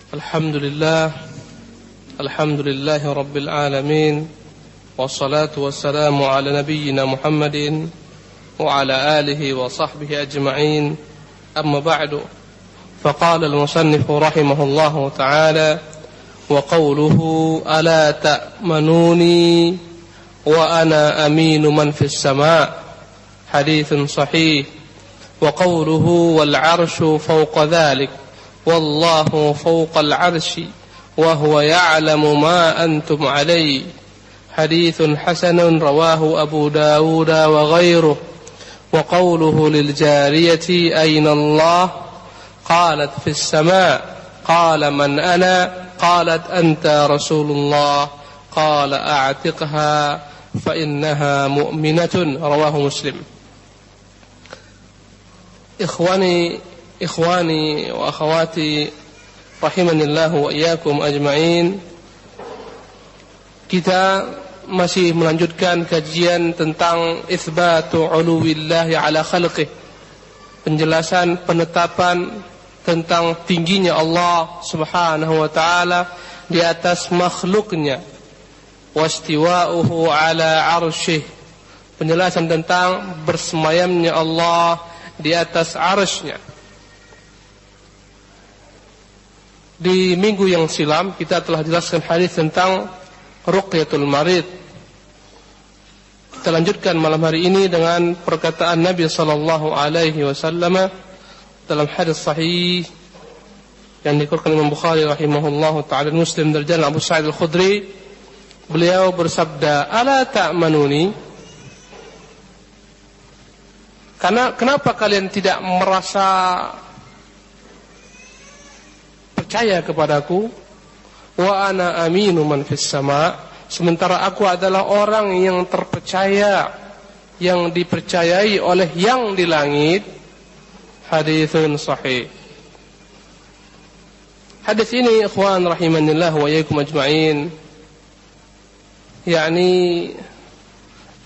Alhamdulillah Rabbil Alamin. Wassalatu wassalamu ala nabiyyina Muhammadin wa ala alihi wa sahbihi ajma'in. Amma ba'du. Faqala al-musannifu rahimahullahu ta'ala wa qawluhu ala ta'manuni wa ana aminu man fis sama' hadithun sahih. Wa qawluhu wal 'arsyu fawqa dhalik wallahu fawqal 'arsyi wa huwa ya'lamu ma antum 'alayhi haditsun hasanun rawahu Abu Dawud wa ghairuhu. Wa qawluhu lil jariyati ayna Allah qalat fis sama' qala man ana qalat anta rasulullah qala a'tiqha fa innaha mu'minatun rawahu Muslim. Ikhwani wa akhawati rahimanillahu wa iyyakum ajma'in. Kita masih melanjutkan kajian tentang itsbatu uluwillahi ala khalqih, penjelasan penetapan tentang tingginya Allah Subhanahu wa taala di atas makhluknya, wastiwa'uhu ala 'arsyih, penjelasan tentang bersemayamnya Allah di atas 'arsy-Nya. Di minggu yang silam kita telah jelaskan hadis tentang ruqyatul marid. Kita lanjutkan malam hari ini dengan perkataan Nabi sallallahu alaihi wasallam dalam hadis sahih yang dikeluarkan Imam Bukhari rahimahullahu taala, Muslim dari jalan Abu Sa'id Al-Khudri. Beliau bersabda, "Ala ta'manuni?" Kenapa kalian tidak merasa percaya kepadaku? Wa ana aminu man fis sama', sementara aku adalah orang yang terpercaya, yang dipercayai oleh yang di langit. Haditsun sahih. Hadis ini ikhwan rahimanillah wa iyyakum ajma'in, yakni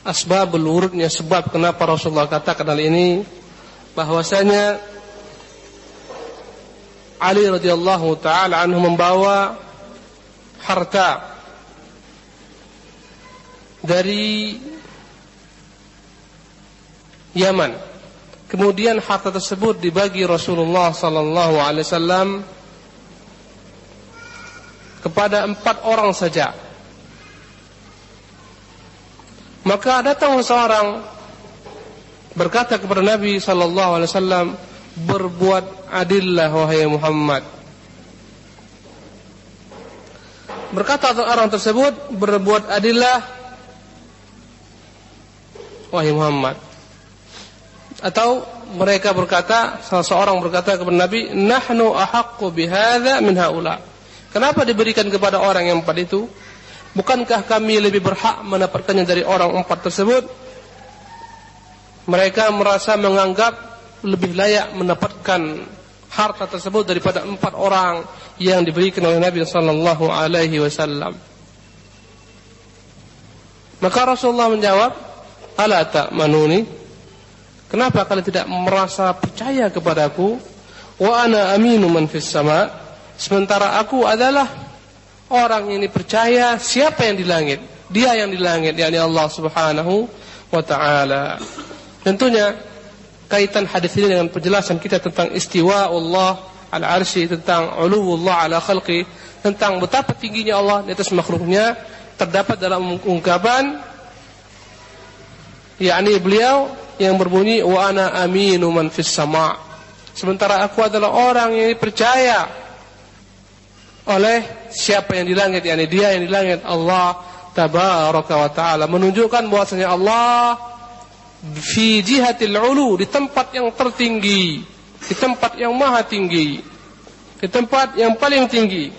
asbabul wurudnya, sebab kenapa Rasulullah katakan hal ini, bahwasanya Ali radhiyallahu taala anhu membawa harta dari Yaman. Kemudian harta tersebut dibagi Rasulullah sallallahu alaihi wasallam kepada 4 orang saja. Maka datang seorang berkata kepada Nabi sallallahu alaihi wasallam, "Berbuat adillah wahai Muhammad." Berkata orang tersebut, "Berbuat adillah wahai Muhammad." Atau mereka berkata, salah seorang berkata kepada Nabi, "Nahnu ahaqqu bihadza min haula." Kenapa diberikan kepada orang yang 4 itu? Bukankah kami lebih berhak mendapatkannya dari orang 4 tersebut? Mereka merasa menganggap lebih layak mendapatkan harta tersebut daripada 4 orang yang diberikan oleh Nabi sallallahu alaihi wasallam. Maka Rasulullah menjawab, "Ala ta'manuni?" Kenapa kalian tidak merasa percaya kepadaku? Wa ana aminu man fis sama', sementara aku adalah orang yang dipercaya siapa yang di langit, dia yang di langit, yakni Allah Subhanahu wa taala. Tentunya kaitan hadis ini dengan penjelasan kita tentang istiwa Allah al-arsy, tentang uluwullah ala khalqi, tentang betapa tingginya Allah di atas makhluknya, terdapat dalam ungkapan yakni beliau yang berbunyi, "Wa ana aminu man fis sama'", sementara aku adalah orang yang dipercaya oleh siapa yang di langit, yakni dia yang di langit, Allah tabaraka wa taala, menunjukkan bahwasanya Allah fi jihatil ulu, di tempat yang tertinggi, di tempat yang maha tinggi, di tempat yang paling tinggi.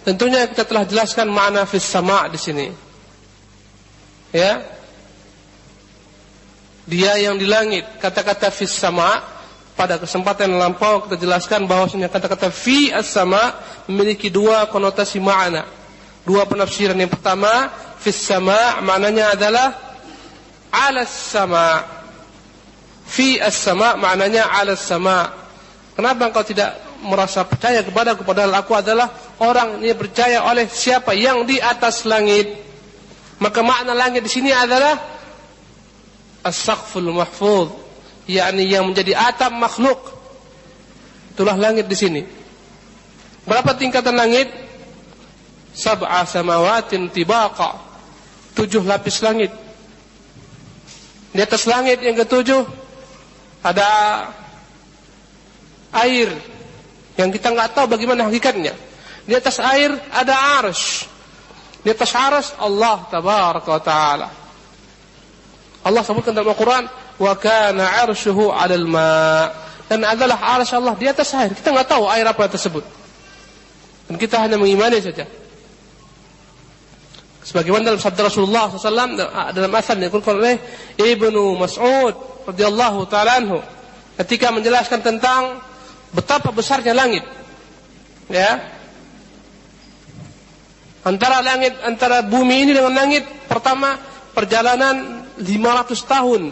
Tentunya kita telah jelaskan makna fis sama' di sini. Ya. Dia yang di langit. Kata-kata fis sama' pada kesempatan yang lampau kita jelaskan bahwasanya kata-kata fi as-sama' memiliki 2 konotasi makna, 2 penafsiran. Yang pertama, fis sama' maknanya adalah 'alas sama'. Fi as-sama' maknanya 'alas sama'. Kenapa engkau tidak merasa percaya kepadaku, padahal aku adalah orang yang percaya oleh siapa yang di atas langit. Maka makna langit di sini adalah as-saqful mahfuz, yakni yang menjadi atap makhluk. Itulah langit di sini. Berapa tingkatan langit? Sab'a samawatin tibaqa, 7 lapis langit. Di atas langit yang ketujuh ada air yang kita nggak tahu bagaimana hakikatnya. Di atas air ada arsy. Di atas arsy Allah tabaraka wa taala. Allah sebutkan dalam Al-Quran, wa kana arsyuhu 'alal ma', dan adalah arsy Allah di atas air. Kita nggak tahu air apa tersebut, dan kita hanya mengimani saja. Sebagaimana dalam sabda Rasulullah SAW dalam asal yang dikutip oleh Ibnu Mas'ud radhiyallahu taala anhu, ketika menjelaskan tentang betapa besarnya langit, ya, antara bumi ini dengan langit, pertama perjalanan 500 tahun.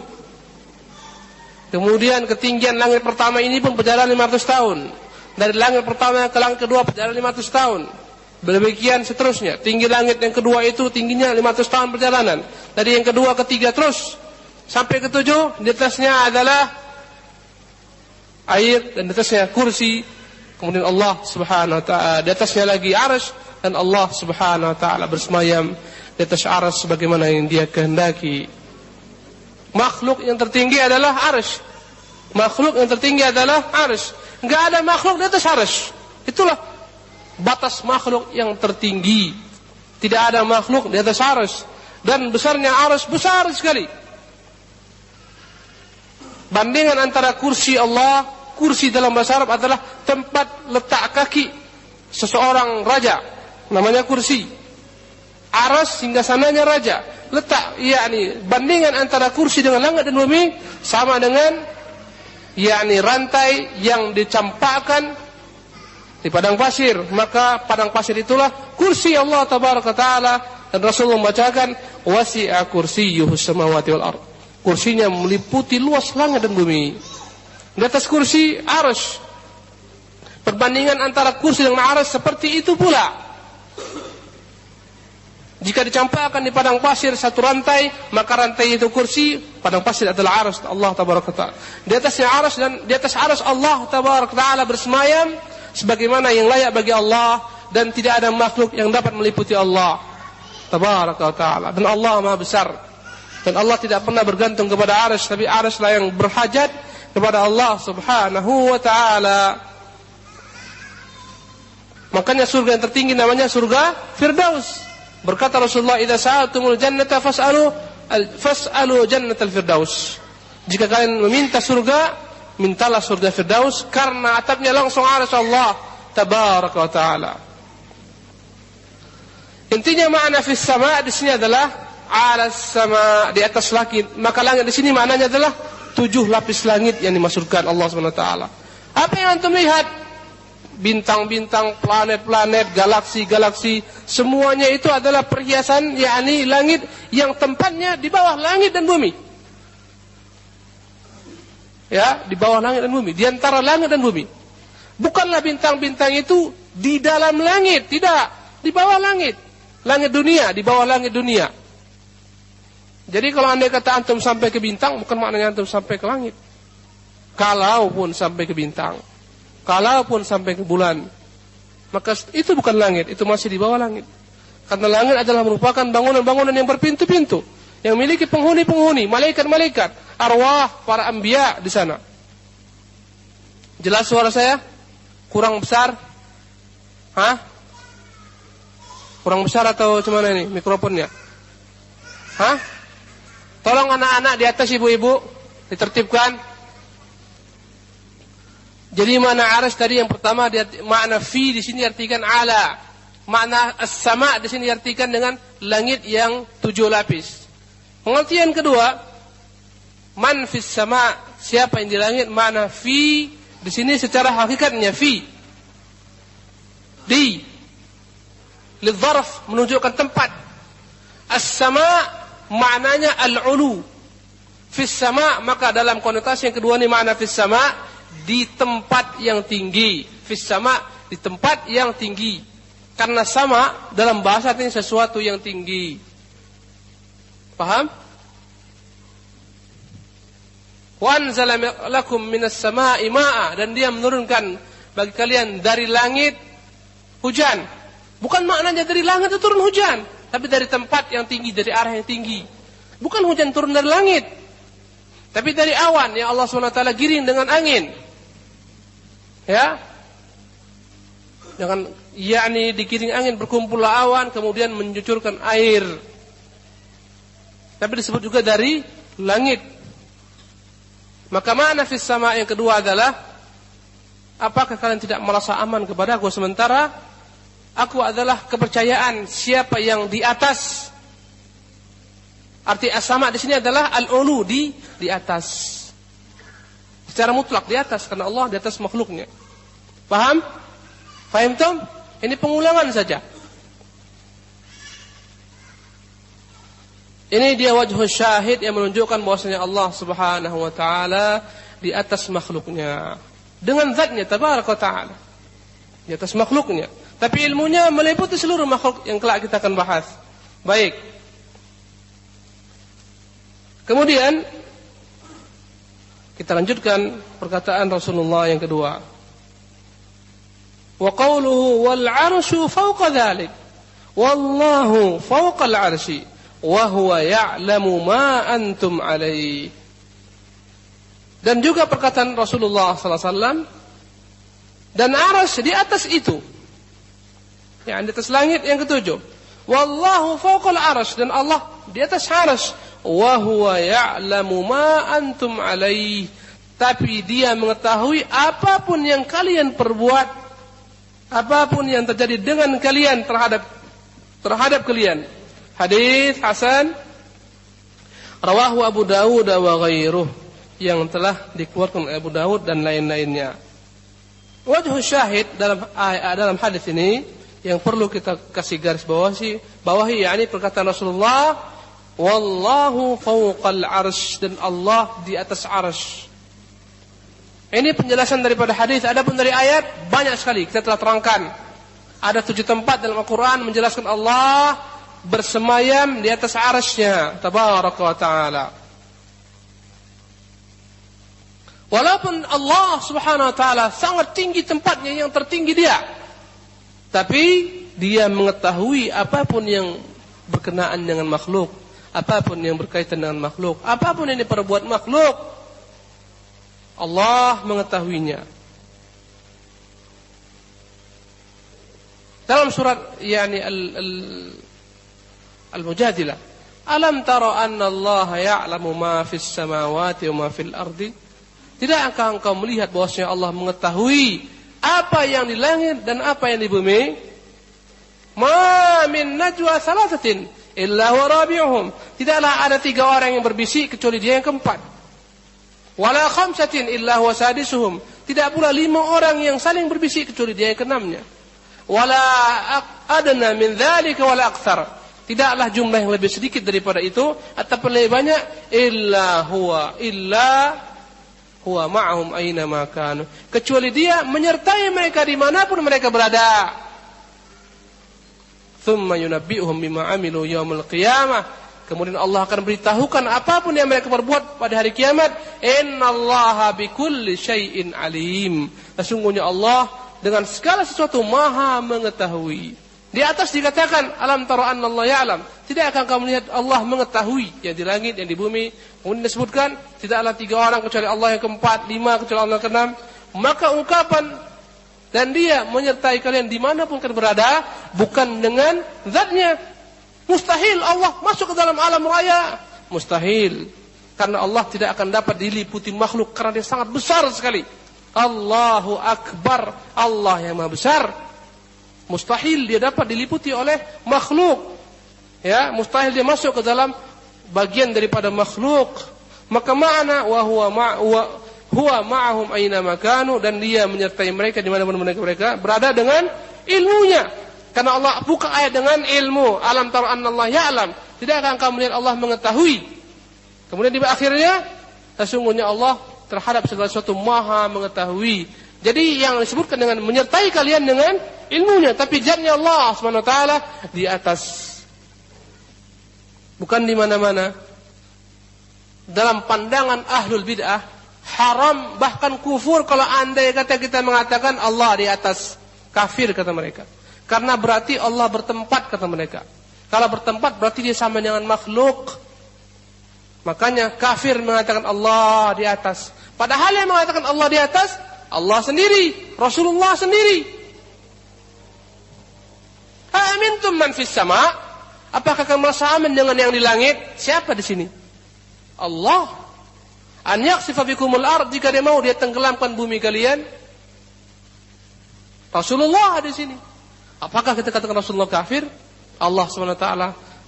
Kemudian ketinggian langit pertama ini pun perjalanan 500 tahun. Dari langit pertama ke langit kedua perjalanan 500 tahun. Demikian seterusnya. Tinggi langit yang kedua itu tingginya 500 tahun perjalanan. Dari yang kedua ke tiga terus sampai ke 7. Di atasnya adalah air, dan di atasnya kursi. Kemudian Allah subhanahu wa ta'ala. Di atasnya lagi arsy, dan Allah subhanahu wa ta'ala bersemayam di atas arsy sebagaimana yang dia kehendaki. Makhluk yang tertinggi adalah arsy. Makhluk yang tertinggi adalah arsy. Enggak ada makhluk di atas arsy. Itulah batas makhluk yang tertinggi. Tidak ada makhluk di atas arsy. Dan besarnya arsy besar sekali. Bandingan antara kursi Allah, kursi dalam bahasa Arab adalah tempat letak kaki seseorang raja, namanya kursi. Arsy hingga sananya raja. Letak, yakni bandingan antara kursi dengan langit dan bumi sama dengan yakni rantai yang dicampakkan di padang pasir. Maka padang pasir itulah kursi Allah tabaraka taala, dan Rasulullah membacakan wasi'a kursiyyuhus samawati wal ard. Kursinya meliputi luas langit dan bumi. Di atas kursi arsy. Perbandingan antara kursi dengan arsy seperti itu pula. Jika dicampakkan di padang pasir satu rantai, maka rantai itu kursi, padang pasir adalah arsy Allah tabaraka taala. Di atasnya arsy, dan di atas arsy Allah tabaraka taala bersemayam sebagaimana yang layak bagi Allah, dan tidak ada makhluk yang dapat meliputi Allah tabaraka taala. Dan Allah Maha besar, dan Allah tidak pernah bergantung kepada arsy, tapi arsy lah yang berhajat kepada Allah subhanahu wa ta'ala. Makanya surga yang tertinggi namanya surga Firdaus. Berkata Rasulullah, idza sa'altumul jannata fas'alu jannatal firdaus. Jika kalian meminta surga, mintalah surga Firdaus, karena atapnya langsung arsy Allah tabaraka wa taala. Intinya makna fis sama di sini adalah ala sama, di atas langit. Maka langit di sini maknanya adalah 7 lapis langit yang dimaksudkan Allah Subhanahu wa taala. Apa yang antum lihat? Bintang-bintang, planet-planet, galaksi-galaksi, semuanya itu adalah perhiasan, yakni langit yang tempatnya di bawah langit dan bumi. Ya, di bawah langit dan bumi, di antara langit dan bumi. Bukanlah bintang-bintang itu di dalam langit, tidak, di bawah langit. Langit dunia, di bawah langit dunia. Jadi kalau andai kata antum sampai ke bintang, bukan maknanya antum sampai ke langit. Kalaupun sampai ke bintang, kalaupun sampai ke bulan, maka itu bukan langit, itu masih di bawah langit. Karena langit adalah merupakan bangunan-bangunan yang berpintu-pintu, yang memiliki penghuni-penghuni, malaikat-malaikat, arwah para anbiya di sana. Jelas suara saya? Kurang besar? Hah? Kurang besar atau gimana ini mikrofonnya? Hah? Tolong anak-anak di atas, ibu-ibu ditertibkan. Jadi makna arsy tadi yang pertama, makna fi di sini artikan ala. Makna as-sama di sini artikan dengan langit yang 7 lapis. Pengertian kedua, man fis sama, siapa yang di langit, makna fi di sini secara hakikatnya fi. Di lidzarf menunjukkan tempat. As-sama maknanya al-ulu. Fis sama, maka dalam konotasi yang kedua ini makna fis sama, di tempat yang tinggi. fis sama, di tempat yang tinggi. Karena sama dalam bahasa ini sesuatu yang tinggi. Paham? Wa anzala lakum minas sama'i ma'a, dan dia menurunkan bagi kalian dari langit hujan. Bukan maknanya dari langit itu turun hujan, tapi dari tempat yang tinggi, dari arah yang tinggi. Bukan hujan turun dari langit, tapi dari awan yang Allah SWT giring dengan angin. Ya, dengan yakni digiring angin, berkumpul awan, kemudian mencucurkan air. Tapi disebut juga dari langit. Maka makna fis sama yang kedua adalah, apakah kalian tidak merasa aman kepada aku sementara aku adalah kepercayaan siapa yang di atas. Arti as-sama di sini adalah al-ulu, di atas. Secara mutlak di atas, karena Allah di atas makhluknya. Paham? Paham Tom? Ini pengulangan saja. Ini dia wajhul syahid yang menunjukkan bahwasanya Allah Subhanahu wa taala di atas makhluknya. Dengan zatnya tabaraka wa taala. Di atas makhluknya. Tapi ilmunya meliputi seluruh makhluk yang kelak kita akan bahas. Baik. Kemudian kita lanjutkan perkataan Rasulullah yang kedua. Wa qawluhu wal 'arsyu fawqa dzalik. Wallahu fawqal 'arsy wa huwa ya'lamu ma antum 'alaihi. Dan juga perkataan Rasulullah sallallahu alaihi wasallam, dan arsy di atas itu. Ya, di atas langit yang ketujuh. Wallahu fawqal 'arsy, dan Allah di atas arsy. Wa huwa ya'lamu ma antum 'alaihi, tapi dia mengetahui apapun yang kalian perbuat, apapun yang terjadi dengan kalian terhadap kalian. Hadis hasan rawahu Abu Dawud wa ghairuh, yang telah dikeluarkan oleh Abu Dawud dan lain-lainnya. Wajhu syahid dalam hadis ini yang perlu kita kasih garis bawahi yakni perkataan Rasulullah, wallahu fawqal 'arsy, dan Allah di atas 'arsy. Ini penjelasan daripada hadis. Adapun dari ayat banyak sekali kita telah terangkan. Ada 7 tempat dalam Al-Qur'an menjelaskan Allah bersemayam di atas 'arsy-Nya tabaraka wa taala. Walaupun Allah Subhanahu wa taala sangat tinggi tempatnya, yang tertinggi dia, tapi dia mengetahui apapun yang berkenaan dengan makhluk, apapun yang berkaitan dengan makhluk, apapun yang diperbuat makhluk, Allah mengetahuinya. Dalam surat yakni Al-Mujadilah, alam tara anna Allah ya'lamu ma fis samawati wa ma fil ardi? Tidakkah engkau melihat bahwasanya Allah mengetahui apa yang di langit dan apa yang di bumi? Ma min najwa thalathatin illa huwa rabi'uhum, tidaklah ada 3 orang yang berbisik kecuali dia yang keempat. Wala khamsatin illa huwa sadisuhum, tidak pula 5 orang yang saling berbisik kecuali dia yang keenamnya. Wala adna min dzalika wala aktsar, tidaklah jumlah yang lebih sedikit daripada itu ataupun lebih banyak, illa huwa ma'ahum aina ma kanu, kecuali dia menyertai mereka dimanapun mereka berada. Thumma yunabbi'uhum bima 'amilu yaumil qiyamah, kemudian Allah akan beritahukan apapun yang mereka perbuat pada hari kiamat. Innallaha bikulli syai'in alim, sesungguhnya Allah dengan segala sesuatu maha mengetahui. Di atas dikatakan alam tara anna Allah ya'lam, tidak akan kamu melihat Allah mengetahui yang di langit, yang di bumi. Kemudian disebutkan tidaklah 3 orang kecuali Allah yang keempat, 5 kecuali Allah yang keenam. Maka ungkapan dan dia menyertai kalian dimanapun kalian berada bukan dengan zatnya. Mustahil Allah masuk ke dalam alam raya, mustahil, karena Allah tidak akan dapat diliputi makhluk karena dia sangat besar sekali. Allahu Akbar, Allah yang maha besar. Mustahil dia dapat diliputi oleh makhluk. Ya, mustahil dia masuk ke dalam bagian daripada makhluk. Maka makna wa huwa ma'ahum aina makanu, dan dia menyertai mereka di mana-mana mereka berada dengan ilmunya. Karena Allah buka ayat dengan ilmu. Alam tara anna Allah ya'lam, tidak akan kamu melihat Allah mengetahui. Kemudian di akhirnya sesungguhnya Allah terhadap segala sesuatu maha mengetahui. Jadi yang disebutkan dengan menyertai kalian dengan ilmunya, tapi zatnya Allah Subhanahu wa taala di atas. Bukan di mana-mana. Dalam pandangan ahlul bid'ah haram bahkan kufur kalau andai kata kita mengatakan Allah di atas. Kafir kata mereka. Karena berarti Allah bertempat kata mereka. Kalau bertempat berarti dia sama dengan makhluk. Makanya kafir mengatakan Allah di atas. Padahal yang mengatakan Allah di atas Allah sendiri, Rasulullah sendiri. Amintum man fis sama? Apakah kamu merasa aman dengan yang di langit? Siapa di sini? Allah. An yakhsifa bikumul ard, jika dia mau dia tenggelamkan bumi kalian. Rasulullah di sini. Apakah kita katakan Rasulullah kafir? Allah SWT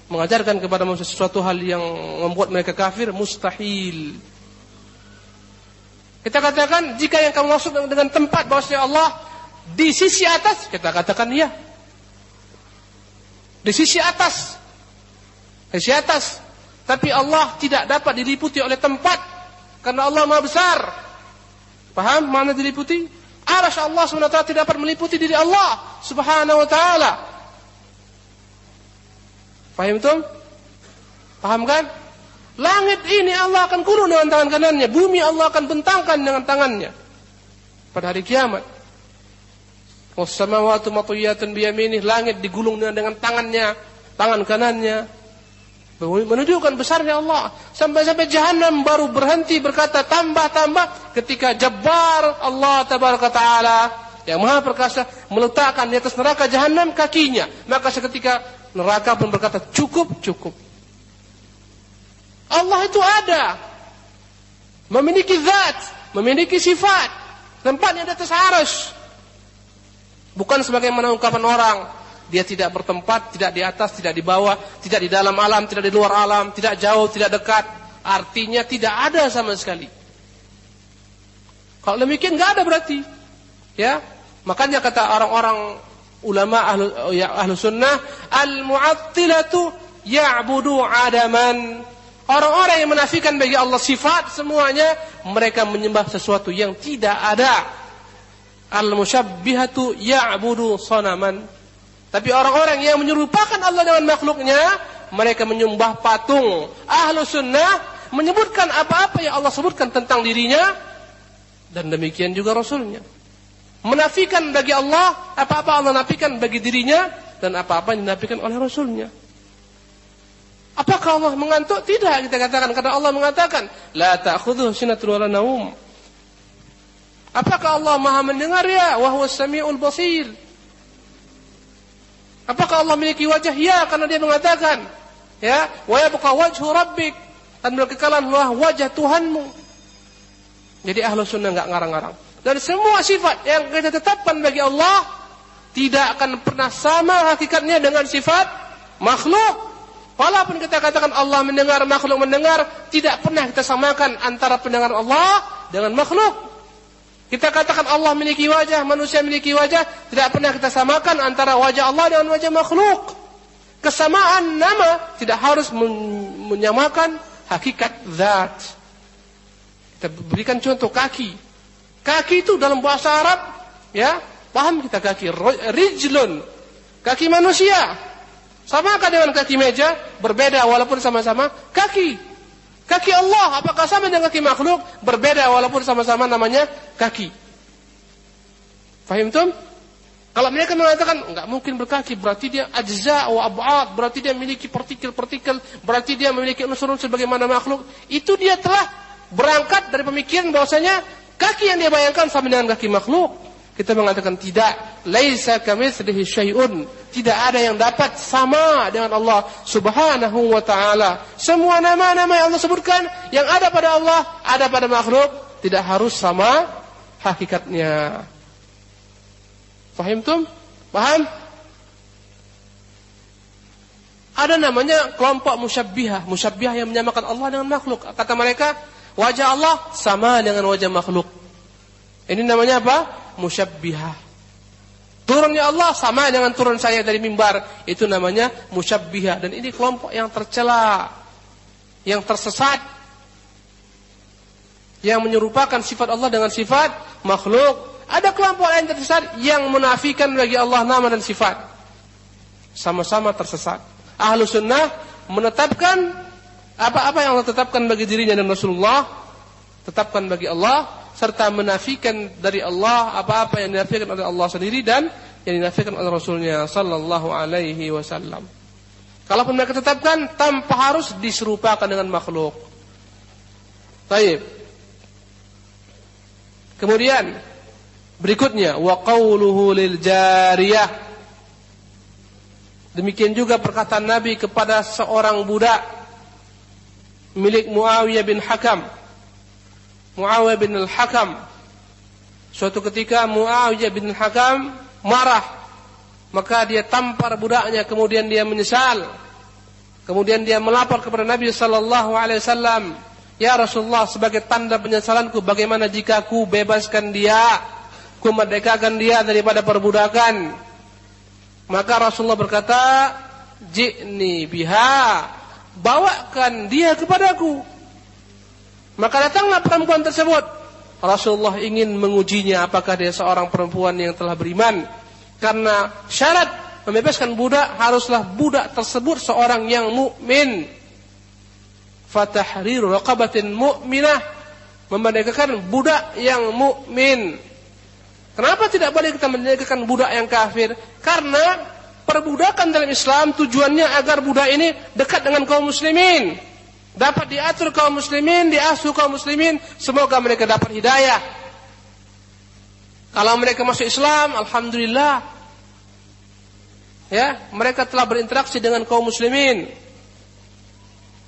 mengajarkan kepada manusia sesuatu hal yang membuat mereka kafir, mustahil. Kita katakan jika yang kamu maksud dengan tempat bahwasanya Allah di sisi atas, kita katakan iya. Di sisi atas. Di sisi atas. Tapi Allah tidak dapat diliputi oleh tempat karena Allah Maha besar. Paham mana diliputi? Arsy Allah SWT tidak dapat meliputi diri Allah Subhanahu wa taala. Paham itu? Paham kan? Langit ini Allah akan kurung dengan tangan kanannya, bumi Allah akan bentangkan dengan tangannya pada hari kiamat. Was-samawati matwiyatun biyaminih, langit digulung dengan tangannya, tangan kanannya. Menunjukkan besarnya Allah. Sampai-sampai Jahannam baru berhenti berkata tambah-tambah ketika Jabbar Allah Tabaraka Ta'ala yang Maha Perkasa meletakkan di atas neraka Jahannam kakinya. Maka seketika neraka pun berkata cukup. Allah itu ada, memiliki zat, memiliki sifat, tempatnya di atas arsy. Bukan sebagaimana ungkapan orang, dia tidak bertempat, tidak di atas, tidak di bawah, tidak di dalam alam, tidak di luar alam, tidak jauh, tidak dekat. Artinya tidak ada sama sekali. Kalau demikian nggak ada berarti, ya. Makanya kata orang-orang ulama ahlu sunnah, al-mu'attilatu ya'budu adaman. Orang-orang yang menafikan bagi Allah sifat semuanya, mereka menyembah sesuatu yang tidak ada. Al-musyabbihatu ya'budu sanaman. Tapi orang-orang yang menyerupakan Allah dengan makhluknya, mereka menyembah patung. Ahlu sunnah menyebutkan apa-apa yang Allah sebutkan tentang dirinya, dan demikian juga Rasulnya. Menafikan bagi Allah apa-apa Allah nafikan bagi dirinya, dan apa-apa yang dinafikan oleh Rasulnya. Apakah Allah mengantuk? Tidak, kita katakan karena Allah mengatakan la ta'khudhuhu sinatun wa la naum. Apakah Allah Maha mendengar? Ya, wa huwas samiul basir. Apakah Allah memiliki wajah? Ya, karena dia mengatakan ya, wa yabqa wajhu rabbik, dan berkekalanlah wajah Tuhanmu. Jadi ahlu sunnah enggak ngarang-ngarang. Dan semua sifat yang kita tetapkan bagi Allah tidak akan pernah sama hakikatnya dengan sifat makhluk. Walaupun kita katakan Allah mendengar, makhluk mendengar, tidak pernah kita samakan antara pendengaran Allah dengan makhluk. Kita katakan Allah memiliki wajah, manusia memiliki wajah, tidak pernah kita samakan antara wajah Allah dengan wajah makhluk. Kesamaan nama tidak harus menyamakan hakikat zat. Kita berikan contoh kaki. Kaki itu dalam bahasa Arab, ya, paham kita kaki, rijlun, kaki manusia. Samakah dengan kaki meja? Berbeda walaupun sama-sama kaki. Kaki Allah apakah sama dengan kaki makhluk? Berbeda walaupun sama-sama namanya kaki. Fahim tum? Kalau mereka mengatakan enggak mungkin berkaki, berarti dia ajza wa ab'ad, berarti dia memiliki partikel-partikel, berarti dia memiliki unsur-unsur sebagaimana makhluk. Itu dia telah berangkat dari pemikiran bahwasanya kaki yang dia bayangkan sama dengan kaki makhluk. Kita mengatakan tidak, laisa kamitslihi syai'un, tidak ada yang dapat sama dengan Allah Subhanahu wa taala. Semua nama-nama yang Allah sebutkan yang ada pada Allah, ada pada makhluk, tidak harus sama hakikatnya. Fahim tum? Paham? Ada namanya kelompok musyabbihah yang menyamakan Allah dengan makhluk. Kata mereka, wajah Allah sama dengan wajah makhluk. Ini namanya apa? Musyabbihah. Turunnya Allah sama dengan turun saya dari mimbar. Itu namanya musyabbihah. Dan ini kelompok yang tercela, yang tersesat, yang menyerupakan sifat Allah dengan sifat makhluk. Ada kelompok lain tersesat yang menafikan bagi Allah nama dan sifat. Sama-sama tersesat. Ahlu sunnah menetapkan apa-apa yang Allah tetapkan bagi dirinya dan Rasulullah, tetapkan bagi Allah, serta menafikan dari Allah apa-apa yang dinafikan oleh Allah sendiri dan yang dinafikan oleh Rasulnya sallallahu alaihi wasallam. Kalaupun mereka tetapkan tanpa harus diserupakan dengan makhluk. Baik. Kemudian berikutnya wa qauluhu lil jariyah. Demikian juga perkataan Nabi kepada seorang budak milik Muawiyah bin Hakam. Muawiyah bin al-Hakam. Suatu ketika Muawiyah bin al-Hakam marah, maka dia tampar budaknya, kemudian dia menyesal. Kemudian dia melapor kepada Nabi sallallahu alaihi wasallam, "Ya Rasulullah, sebagai tanda penyesalanku, bagaimana jika aku bebaskan dia, aku merdekakan dia daripada perbudakan?" Maka Rasulullah berkata, "Ji'ni biha, bawakan dia kepadaku." Maka datanglah perempuan tersebut. Rasulullah ingin mengujinya apakah dia seorang perempuan yang telah beriman. Karena syarat membebaskan budak haruslah budak tersebut seorang yang mukmin. Fatahriru raqabatin mu'minah, memerdekakan budak yang mukmin. Kenapa tidak boleh kita merdekakan budak yang kafir? Karena perbudakan dalam Islam tujuannya agar budak ini dekat dengan kaum muslimin, dapat diatur kaum muslimin, diasuh kaum muslimin, semoga mereka dapat hidayah. Kalau mereka masuk Islam, alhamdulillah, ya, mereka telah berinteraksi dengan kaum muslimin.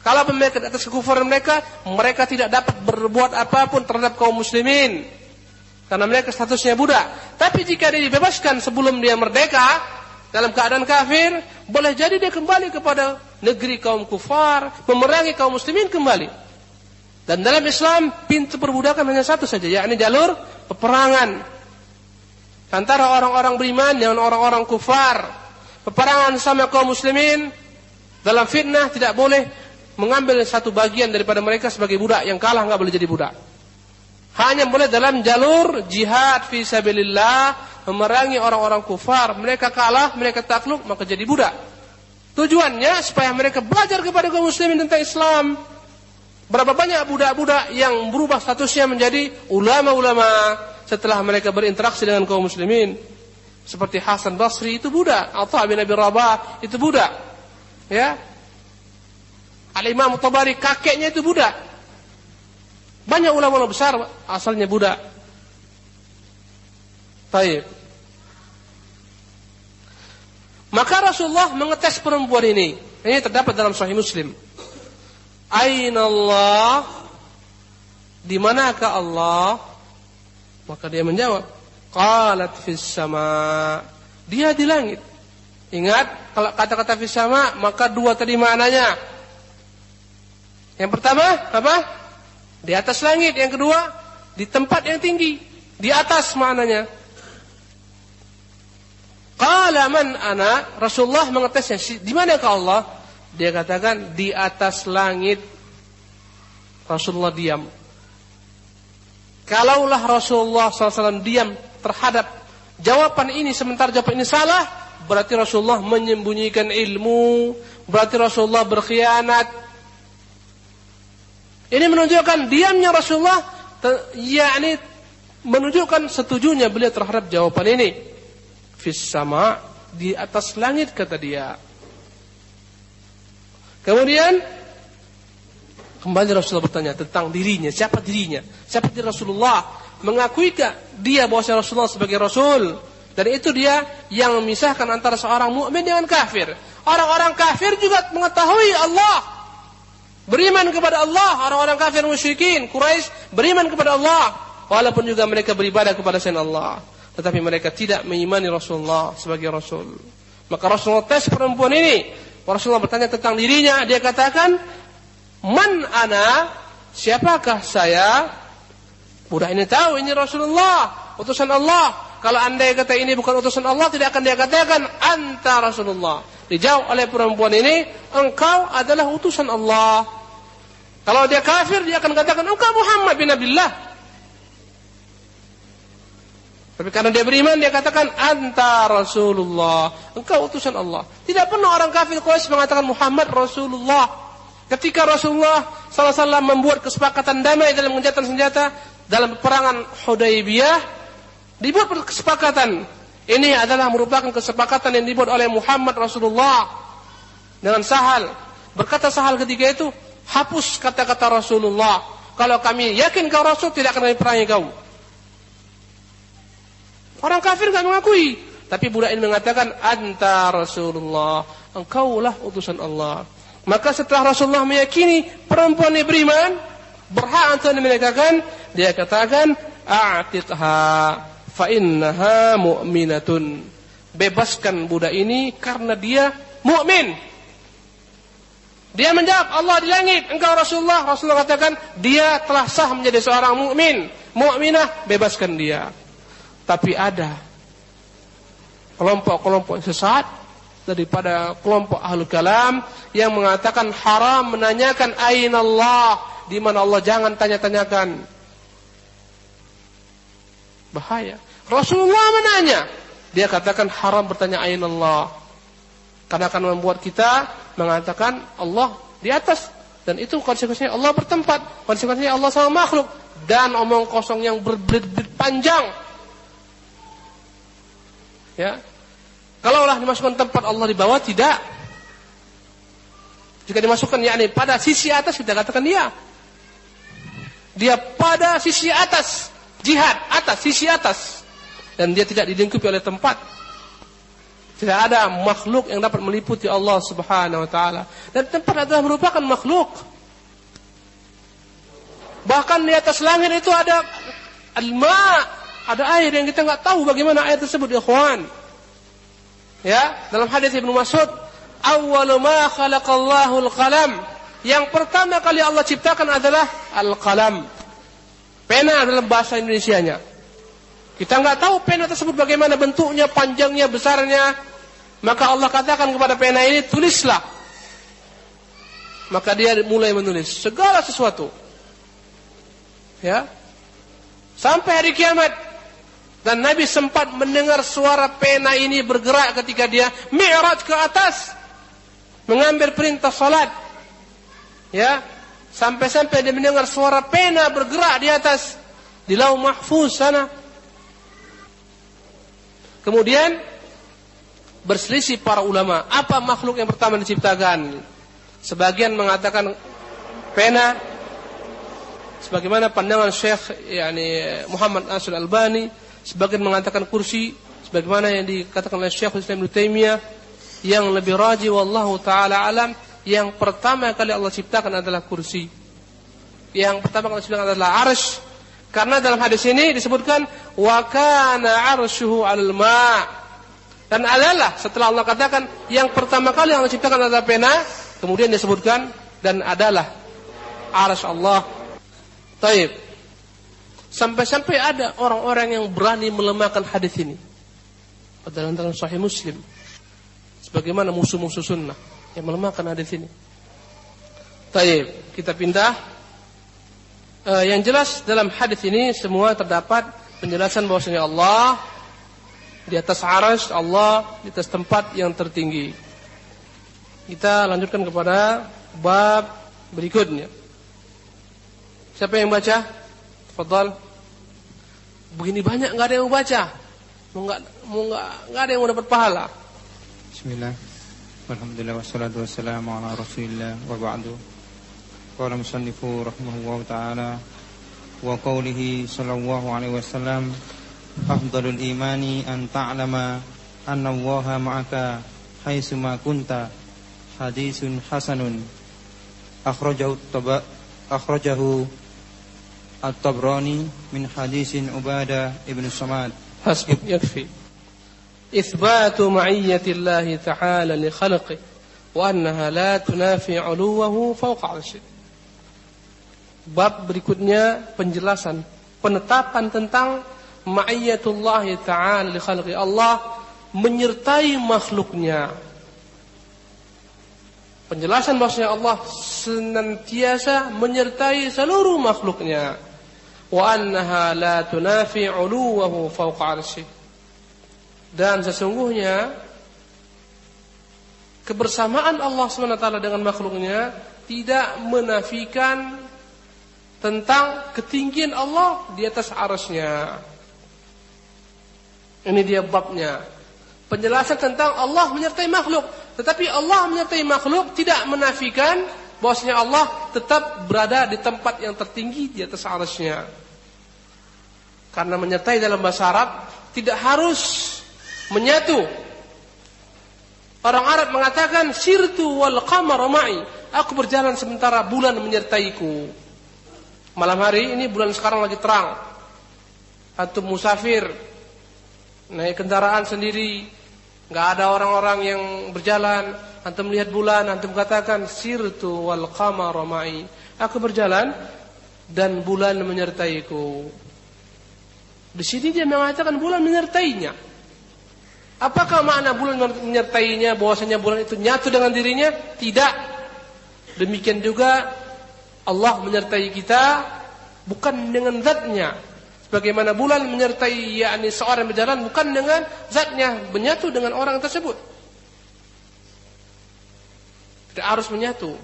Kalau mereka di atas kekufuran mereka, mereka tidak dapat berbuat apapun terhadap kaum muslimin, karena mereka statusnya budak. Tapi jika dia dibebaskan sebelum dia merdeka, dalam keadaan kafir, boleh jadi dia kembali kepada negeri kaum kufar, memerangi kaum muslimin kembali. Dan dalam Islam, pintu perbudakan hanya satu saja, yakni jalur peperangan antara orang-orang beriman dengan orang-orang kufar. Peperangan sama kaum muslimin dalam fitnah, tidak boleh mengambil satu bagian daripada mereka sebagai budak. Yang kalah nggak boleh jadi budak. Hanya boleh dalam jalur jihad fi sabilillah, memerangi orang-orang kufar. Mereka kalah, mereka takluk, maka jadi budak. Tujuannya supaya mereka belajar kepada kaum muslimin tentang Islam. Berapa banyak budak-budak yang berubah statusnya menjadi ulama-ulama setelah mereka berinteraksi dengan kaum muslimin. Seperti Hasan Basri itu budak, Atha bin Abi Rabah itu budak. Ya. Al-Imam Tabari kakeknya itu budak. Banyak ulama-ulama besar asalnya budak. Baik. Maka Rasulullah mengetes perempuan ini. Ini terdapat dalam Sahih Muslim. Aina Allah? Di manakah Allah? Maka dia menjawab, qalat fis sama. Dia di langit. Ingat, kalau kata-kata fis sama, maka dua tadi maknanya. Yang pertama, apa? Di atas langit. Yang kedua, di tempat yang tinggi. Di atas maknanya. Qala man ana? Rasulullah mengetesnya, di manakah Allah? Dia katakan, di atas langit. Rasulullah diam. Kalaulah Rasulullah SAW diam terhadap jawaban ini, sementara jawaban ini salah, berarti Rasulullah menyembunyikan ilmu, berarti Rasulullah berkhianat. Ini menunjukkan diamnya Rasulullah, yakni menunjukkan setujunya beliau terhadap jawaban ini. Fis sama, di atas langit, kata dia. Kemudian kembali Rasulullah bertanya tentang dirinya. Siapa dirinya? Siapa diri Rasulullah? Mengakuikah dia bahwa Rasulullah sebagai Rasul? Dan itu dia yang memisahkan antara seorang mukmin dengan kafir. Orang-orang kafir juga mengetahui Allah, beriman kepada Allah. Orang-orang kafir musyrikin Quraisy beriman kepada Allah, walaupun juga mereka beribadah kepada selain Allah. Tetapi mereka tidak mengimani Rasulullah sebagai Rasul. Maka Rasulullah tes perempuan ini. Rasulullah bertanya tentang dirinya. Dia katakan, man ana? Siapakah saya? Budak ini tahu ini Rasulullah, utusan Allah. Kalau andai kata ini bukan utusan Allah, tidak akan dia katakan anta Rasulullah. Dijawab oleh perempuan ini, engkau adalah utusan Allah. Kalau dia kafir, dia akan katakan engkau Muhammad bin Abdullah. Tapi karena dia beriman, dia katakan anta Rasulullah, engkau utusan Allah. Tidak pernah orang kafir Quraisy mengatakan Muhammad Rasulullah. Ketika Rasulullah SAW membuat kesepakatan damai dalam gencatan senjata dalam peperangan Hudaybiyah, dibuat kesepakatan. Ini adalah merupakan kesepakatan yang dibuat oleh Muhammad Rasulullah dengan Sahal. Berkata Sahal ketika itu, hapus kata-kata Rasulullah. Kalau kami yakin kau Rasul, tidak akan kami perangi kau. Orang kafir tidak mengakui. Tapi budak ini mengatakan, anta Rasulullah, engkaulah utusan Allah. Maka setelah Rasulullah meyakini perempuan ini beriman, berhak untuk dimenikakan, dia katakan, a'tiqha fa innaha mu'minatun. Bebaskan budak ini karena dia mukmin. Dia menjawab, Allah di langit, engkau Rasulullah. Rasulullah katakan, dia telah sah menjadi seorang mukmin, mukminah, bebaskan dia. Tapi ada kelompok-kelompok sesat daripada kelompok Ahlul Kalam yang mengatakan haram menanyakan aina Allah, di mana Allah, jangan tanya-tanyakan. Bahaya. Rasulullah menanya, dia katakan haram bertanya aina Allah, karena akan membuat kita mengatakan Allah di atas, dan itu konsekuensinya Allah bertempat, konsekuensinya Allah sama makhluk, dan omong kosong yang berbelit-belit panjang. Ya, kalaulah dimasukkan tempat Allah di bawah, tidak. Jika dimasukkan yakni pada sisi atas, kita katakan dia pada sisi atas, jihad atas, sisi atas, dan dia tidak dilingkupi oleh tempat. Tidak ada makhluk yang dapat meliputi Allah Subhanahu wa taala, dan tempat adalah merupakan makhluk. Bahkan di atas langit itu ada al-ma', ada air yang kita enggak tahu bagaimana air tersebut, ikhwan. Ya, dalam hadis Ibnu Mas'ud, awwalu ma khalaqallahu al-qalam. Yang pertama kali Allah ciptakan adalah al-qalam. Pena dalam bahasa Indonesianya. Kita enggak tahu pena tersebut bagaimana bentuknya, panjangnya, besarnya. Maka Allah katakan kepada pena ini, tulislah. Maka dia mulai menulis segala sesuatu. Ya. Sampai hari kiamat. Dan Nabi sempat mendengar suara pena ini bergerak ketika dia mi'raj ke atas, mengambil perintah salat. Ya, sampai-sampai dia mendengar suara pena bergerak di atas, di Lauh Mahfuz sana. Kemudian berselisih para ulama, apa makhluk yang pertama diciptakan? Sebagian mengatakan pena, sebagaimana pandangan Syekh Muhammad Nasir Albani. Sebagian mengatakan kursi, sebagaimana yang dikatakan oleh Syekh Islam Ibnu Taimiyah. Yang lebih rajih wallahu taala alam, yang pertama kali Allah ciptakan adalah kursi. Yang pertama kali ciptakan adalah arsy. Karena dalam hadis ini disebutkan wa kana arsyuhu 'alal ma'. Dan adalah setelah Allah katakan yang pertama kali Allah ciptakan adalah pena, kemudian disebutkan dan adalah arsy Allah. Taib. Sampai-sampai ada orang-orang yang berani melemahkan hadis ini. Dalam Sahih Muslim, sebagaimana musuh-musuh sunnah yang melemahkan hadis ini. Taib, kita pindah. Yang jelas dalam hadis ini semua terdapat penjelasan bahwasanya Allah di atas arsy, Allah di atas tempat yang tertinggi. Kita lanjutkan kepada bab berikutnya. Siapa yang baca? Tafadhal. Begini banyak enggak ada yang mau baca. Enggak ada yang mau dapat pahala. Bismillah. Alhamdulillah wassalatu wassalamu ala Rasulillah wa ba'du. Qala musannifu rahimahullahu taala wa qawlihi sallallahu alaihi wasallam afdalul imani an ta'lama anna Allaha ma'aka haitsu ma kunta. Hadisun hasanun akhrajahu At-Tabrani min hadisin Ubadah ibn Samad. Hasbuk, yakfi. Itsbatu ma'iyyatillahi ta'ala li khalqihi wa annaha la tunafi 'uluwahu fawqa 'arsyihi. Bab berikutnya penjelasan, penetapan tentang ma'iyyatullahi ta'ala li khalqihi. Allah menyertai makhluknya. Penjelasan bahwasanya Allah senantiasa menyertai seluruh makhluknya. wa annaha la tunafi 'uluwahu fawqa 'arsy. Dan sesungguhnya kebersamaan Allah SWT dengan makhluknya tidak menafikan tentang ketinggian Allah di atas arasnya. Ini dia babnya. Penjelasan tentang Allah menyertai makhluk. Tetapi Allah menyertai makhluk tidak menafikan bahwasanya Allah tetap berada di tempat yang tertinggi di atas arasnya. Karena menyertai dalam bahasa Arab tidak harus menyatu. Orang Arab mengatakan sirtu wal qamar ma'i. Aku berjalan sementara bulan menyertaiku. Malam hari ini bulan sekarang lagi terang. Antum musafir, naik kendaraan sendiri, enggak ada orang-orang yang berjalan, antum melihat bulan, antum katakan sirtu wal qamar ma'i. Aku berjalan dan bulan menyertaiku. Di sini dia mengatakan bulan menyertainya. Apakah makna bulan menyertainya? Bahwasanya bulan itu nyatu dengan dirinya? Tidak. Demikian juga Allah menyertai kita bukan dengan zatnya. Sebagaimana bulan menyertai yakni seorang berjalan bukan dengan zatnya, menyatu dengan orang tersebut. Tidak harus menyatu.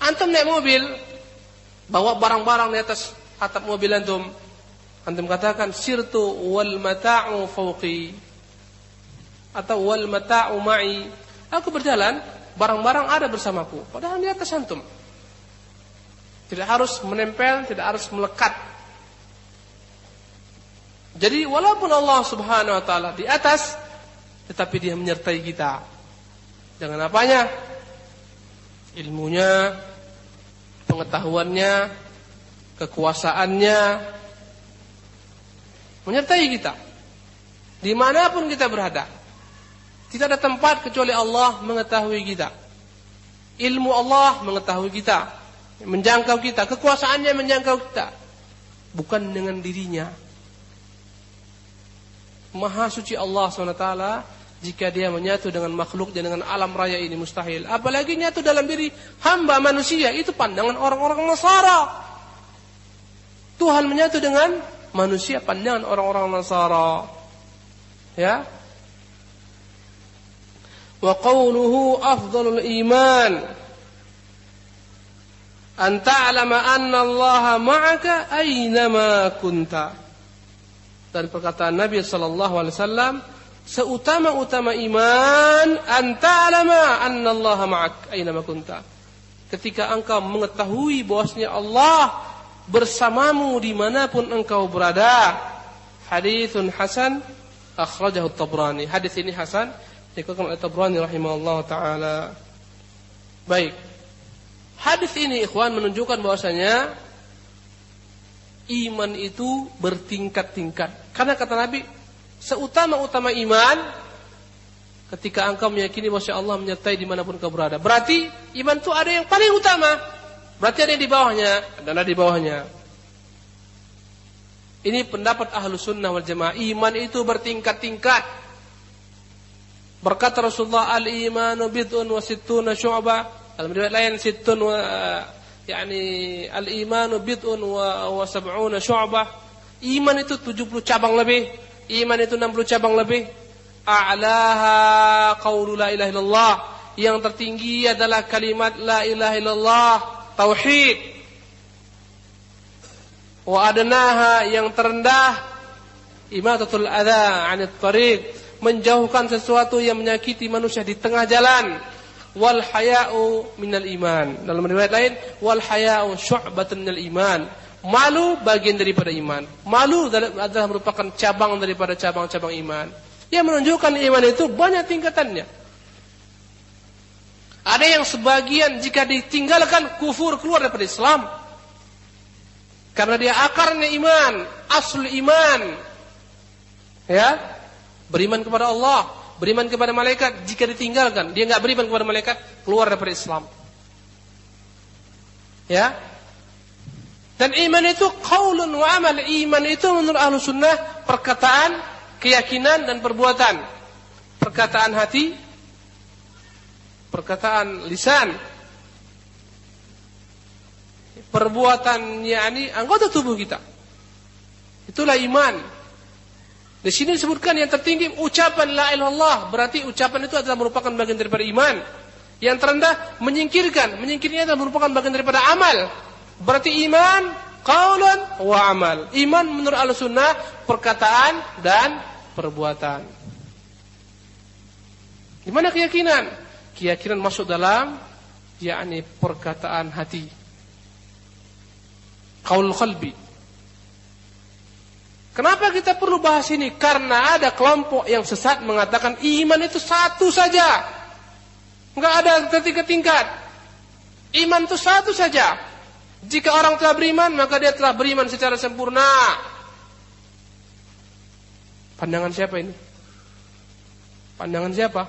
Antum naik mobil, bawa barang-barang di atas atap mobil antum. Antum katakan sirtu wal mata'u fawqi. Atau wal mata'u ma'i. Aku berjalan, barang-barang ada bersamaku. Padahal di atas antum. Tidak harus menempel, tidak harus melekat. Jadi walaupun Allah Subhanahu wa taala di atas, tetapi dia menyertai kita. Dengan apanya? Ilmunya, pengetahuannya, kekuasaannya menyertai kita. Dimanapun kita berada. Tidak ada tempat kecuali Allah mengetahui kita. Ilmu Allah mengetahui kita, menjangkau kita, kekuasaannya menjangkau kita. Bukan dengan dirinya. Maha suci Allah SWT jika dia menyatu dengan makhluk dan dengan alam raya ini mustahil. Apalagi nyatu dalam diri hamba manusia. Itu pandangan orang-orang Nasara. Tuhan menyatu dengan manusia, pandangan orang-orang Nasara. Ya. Wa qawluhu afdalul iman an ta'lama anna Allah ma'aka aynama kunta. Dan perkataan Nabi sallallahu alaihi wasallam, seutama-utama iman an ta'lama anna Allah ma'ak aynama kunta. Ketika engkau mengetahui bahwasanya Allah bersamamu dimanapun engkau berada. Haditsun hasan akhrajahu at-Tabrani. Hadis ini hasan dikeluarkan oleh Tabrani rahimahullah taala. Baik. Hadis ini ikhwan menunjukkan bahwasanya iman itu bertingkat-tingkat. Karena kata Nabi, seutama-utama iman ketika engkau meyakini bahwa Allah menyertai dimanapun engkau berada. Berarti iman itu ada yang paling utama. Berarti ada yang di bawahnya, dan ada di bawahnya. Ini pendapat Ahlus Sunnah wal Jamaah. Iman itu bertingkat-tingkat. Berkata Rasulullah, al-imanu bid'un wa sittuna syu'bah. Dalam riwayat lain sittun wa al-imanu bid'un wa sab'una syu'bah. Iman itu 70 cabang lebih. Iman itu 60 cabang lebih. A'laha qaulu la ilaha illallah. Yang tertinggi adalah kalimat la ilaha illallah, tauhid. Wa adnaha, yang terendah, imatatul adza 'anit thariq, menjauhkan sesuatu yang menyakiti manusia di tengah jalan. Wal haya'u minal iman. Dalam riwayat lain, wal haya'u syu'batun minal iman. Malu bagian daripada iman. Malu adalah merupakan cabang daripada cabang-cabang iman. Yang menunjukkan iman itu banyak tingkatannya. Ada yang sebagian jika ditinggalkan kufur, keluar daripada Islam. Karena dia akarnya iman, asal iman. Ya, beriman kepada Allah, beriman kepada malaikat. Jika ditinggalkan, dia enggak beriman kepada malaikat, keluar daripada Islam. Ya. Dan iman itu qaulun wa amal. Iman itu menurut Ahlus Sunnah perkataan, keyakinan dan perbuatan. Perkataan hati, perkataan lisan. perbuatan yakni anggota tubuh kita. Itulah iman. Di sini disebutkan yang tertinggi ucapan la ilaha illallah, berarti ucapan itu adalah merupakan bagian daripada iman. Yang terendah menyingkirnya adalah merupakan bagian daripada amal. Berarti iman qaulun wa amal. Iman menurut Ahlussunnah perkataan dan perbuatan. Gimana keyakinan? Keyakinan masuk dalam yakni perkataan hati. Qaul qalbi. Kenapa kita perlu bahas ini? Karena ada kelompok yang sesat mengatakan iman itu satu saja. Enggak ada tingkat-tingkat. Iman itu satu saja. Jika orang telah beriman, maka dia telah beriman secara sempurna. Pandangan siapa ini? Pandangan siapa?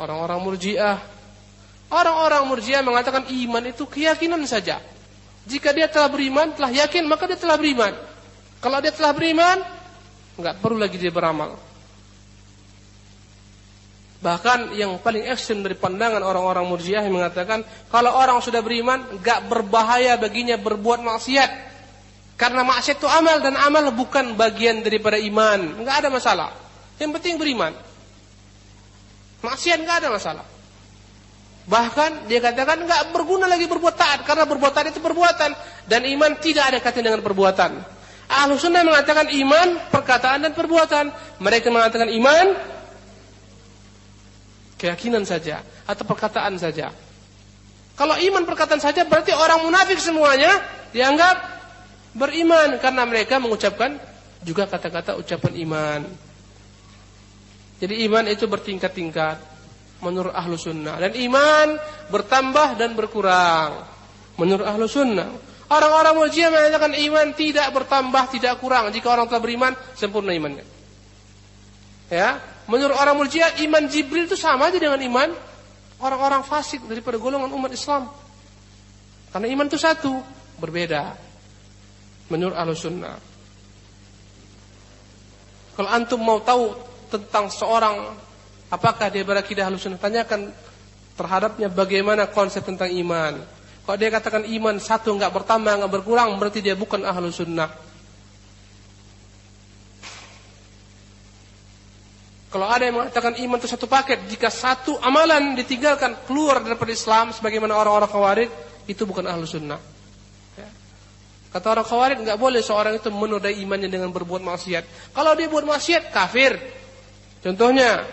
Orang-orang Murji'ah. Orang-orang Murji'ah mengatakan iman itu keyakinan saja. Jika dia telah beriman, telah yakin, maka dia telah beriman. Kalau dia telah beriman, enggak perlu lagi dia beramal. Bahkan yang paling ekstrem dari pandangan orang-orang Murji'ah yang mengatakan kalau orang sudah beriman, enggak berbahaya baginya berbuat maksiat. Karena maksiat itu amal dan amal bukan bagian daripada iman. Enggak ada masalah. Yang penting beriman. Maksiat enggak ada masalah. Bahkan dia katakan enggak berguna lagi berbuat taat karena berbuat taat itu perbuatan dan iman tidak ada kaitan dengan perbuatan. Ahlussunnah mengatakan iman perkataan dan perbuatan. Mereka mengatakan iman keyakinan saja atau perkataan saja. Kalau iman perkataan saja berarti orang munafik semuanya dianggap beriman karena mereka mengucapkan juga kata-kata ucapan iman. Jadi iman itu bertingkat-tingkat menurut Ahlussunnah dan iman bertambah dan berkurang menurut Ahlussunnah. Orang-orang Murji'ah mengatakan iman tidak bertambah, tidak kurang. Jika orang telah beriman, sempurna imannya. Ya, menurut orang Murji'ah iman Jibril itu sama aja dengan iman orang-orang fasik daripada golongan umat Islam. Karena iman itu satu, berbeda. Menurut Ahlussunnah. Kalau antum mau tahu tentang seorang apakah dia berakidah Ahlussunnah, tanyakan terhadapnya bagaimana konsep tentang iman. Kalau dia katakan iman satu enggak bertambah, enggak berkurang, berarti dia bukan Ahlussunnah. Kalau ada yang mengatakan iman itu satu paket, jika satu amalan ditinggalkan keluar daripada Islam, sebagaimana orang-orang Khawarij, itu bukan Ahlussunnah. Ya. Kata orang Khawarij, enggak boleh seorang itu menodai imannya dengan berbuat maksiat. Kalau dia buat maksiat, kafir. Contohnya,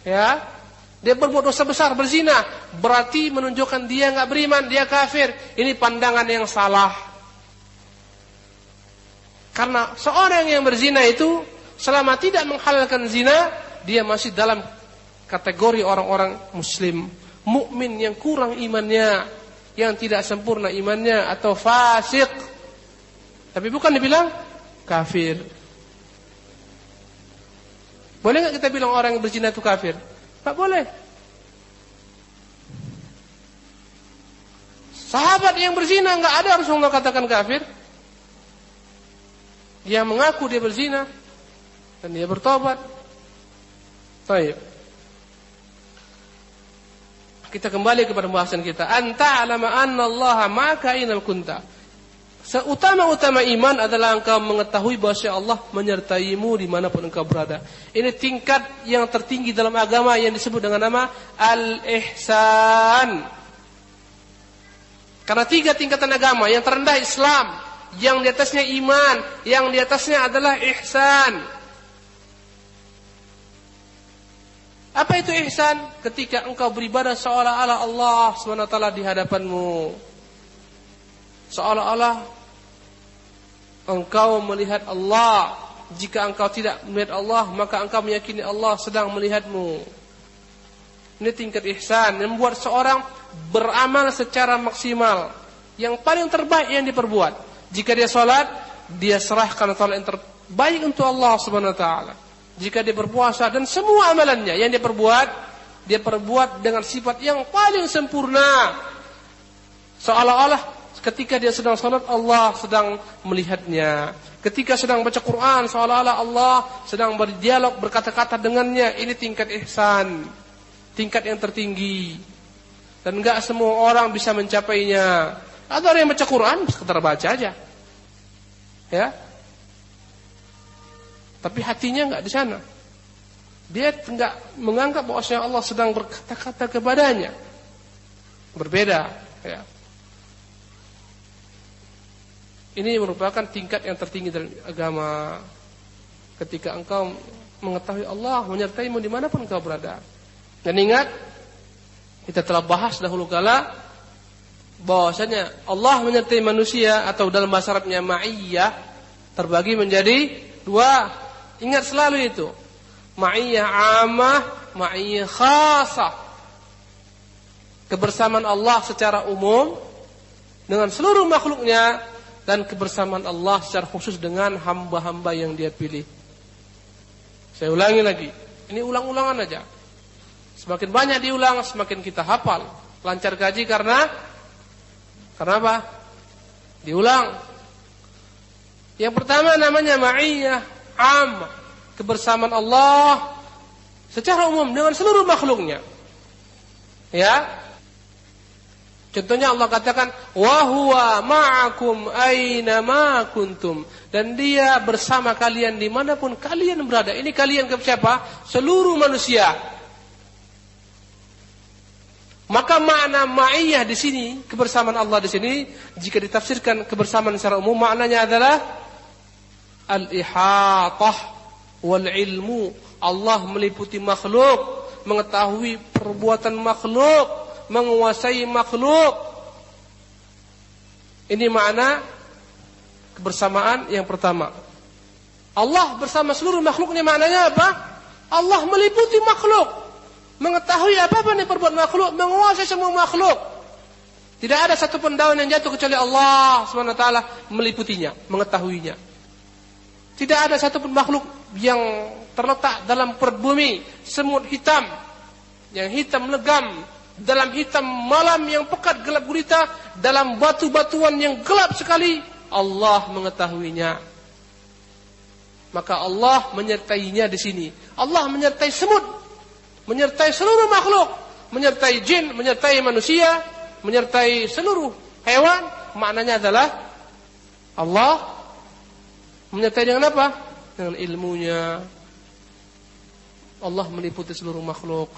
ya. Dia berbuat dosa besar, berzina, berarti menunjukkan dia enggak beriman, dia kafir. Ini pandangan yang salah. Karena seorang yang berzina itu selama tidak menghalalkan zina, dia masih dalam kategori orang-orang muslim, mukmin yang kurang imannya, yang tidak sempurna imannya atau fasik. Tapi bukan dibilang kafir. Boleh enggak kita bilang orang yang berzina itu kafir? Tak boleh. Sahabat yang berzina enggak ada Rasulullah katakan kafir. Dia mengaku dia berzina dan dia bertobat. Baik. Kita kembali kepada pembahasan kita. Anta alama anna Allah ma'aka ainal kunta. Seutama-utama iman adalah engkau mengetahui bahwa Allah menyertaimu dimanapun engkau berada. Ini tingkat yang tertinggi dalam agama yang disebut dengan nama Al-Ihsan. Karena 3 tingkatan agama, yang terendah Islam, yang di atasnya iman, yang di atasnya adalah ihsan. Apa itu ihsan? Ketika engkau beribadah seolah-olah Allah SWT di hadapanmu. Seolah-olah engkau melihat Allah. Jika engkau tidak melihat Allah, maka engkau meyakini Allah sedang melihatmu. Ini tingkat ihsan yang membuat seorang beramal secara maksimal. Yang paling terbaik yang diperbuat. Jika dia salat, dia serahkan salat yang terbaik untuk Allah Subhanahu wa taala. Jika dia berpuasa dan semua amalannya yang dia perbuat dengan sifat yang paling sempurna. Seolah-olah ketika dia sedang salat, Allah sedang melihatnya. Ketika sedang baca Quran, seolah-olah Allah sedang berdialog, berkata-kata dengannya. Ini tingkat ihsan, tingkat yang tertinggi. Dan enggak semua orang bisa mencapainya. Ada orang yang baca Quran sekedar baca aja. Ya. Tapi hatinya enggak di sana. Dia enggak menganggap bahwasanya Allah sedang berkata-kata kepadanya. Berbeda, ya. Ini merupakan tingkat yang tertinggi dalam agama. Ketika engkau mengetahui Allah menyertaimu dimanapun engkau berada. Dan ingat, kita telah bahas dahulu kala bahwasanya Allah menyertai manusia atau dalam bahasa Arabnya ma'iyah terbagi menjadi dua. Ingat selalu itu. Ma'iyah amah, ma'iyah khasah. Kebersamaan Allah secara umum dengan seluruh makhluknya, dan kebersamaan Allah secara khusus dengan hamba-hamba yang Dia pilih. Saya ulangi lagi. Ini ulang-ulangan aja. Semakin banyak diulang, semakin kita hafal. Lancar gaji karena apa? Diulang. Yang pertama namanya ma'iyah am, kebersamaan Allah secara umum dengan seluruh makhluknya. Ya. Contohnya Allah katakan wa huwa ma'akum aina ma kuntum, dan Dia bersama kalian dimanapun kalian berada. Ini kalian ke siapa? Seluruh manusia. Maka makna ma'iyah di sini, kebersamaan Allah di sini, jika ditafsirkan kebersamaan secara umum, maknanya adalah al-ihatah wal ilmu. Allah meliputi makhluk, mengetahui perbuatan makhluk, menguasai makhluk. Ini makna kebersamaan yang pertama. Allah bersama seluruh makhluknya, maknanya apa? Allah meliputi makhluk, mengetahui apa-apa yang perbuat makhluk, menguasai semua makhluk. Tidak ada satupun daun yang jatuh kecuali Allah SWT meliputinya, mengetahuinya. Tidak ada satupun makhluk yang terletak dalam perut bumi, semut hitam, yang hitam legam, dalam hitam malam yang pekat gelap gulita, dalam batu-batuan yang gelap sekali, Allah mengetahuinya. Maka Allah menyertainya di sini. Allah menyertai semut, menyertai seluruh makhluk, menyertai jin, menyertai manusia, menyertai seluruh hewan. Maknanya adalah Allah menyertai dengan apa? Dengan ilmunya. Allah meliputi seluruh makhluk.